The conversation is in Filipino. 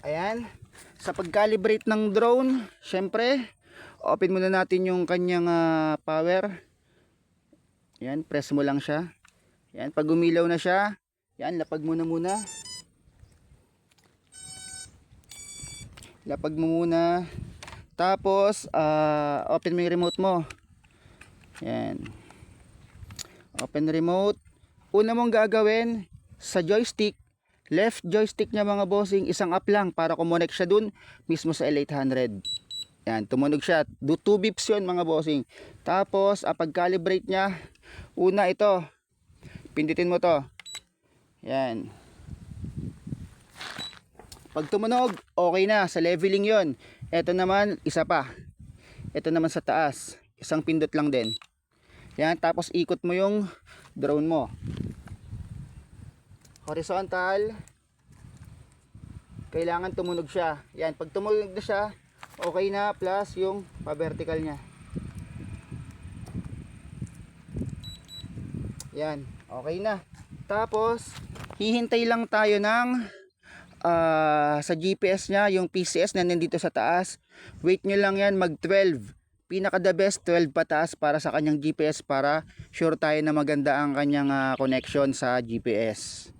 Ayan. Sa pag-calibrate ng drone, syempre, open muna natin yung kanyang power. Ayan, press mo lang siya. Ayan, pag umilaw na siya, ayan, lapag mo na muna. Lapag mo muna. Tapos, open mo yung remote mo. Ayan. Open remote. Una mong gagawin, sa joystick, left joystick niya mga bossing, isang up lang para kumonek siya dun mismo sa L800. Yan, tumunog siya. Do 2 beeps yun mga bossing. Tapos, pag-calibrate niya, una ito, pindutin mo to. Yan. Pag tumunog, okay na, sa leveling yon. Ito naman, isa pa. Ito naman sa taas, isang pindot lang din. Yan, tapos ikot mo yung drone mo. Horizontal. Kailangan tumunog siya. Yan, pag tumunog na siya, okay na, plus yung pa-vertical niya. Yan, okay na. Tapos, hihintay lang tayo ng sa GPS niya, yung PCS na nandito sa taas. Wait nyo lang yan, mag 12. Pinaka the best 12 pataas para sa kanyang GPS, para sure tayo na maganda ang kanyang connection sa GPS.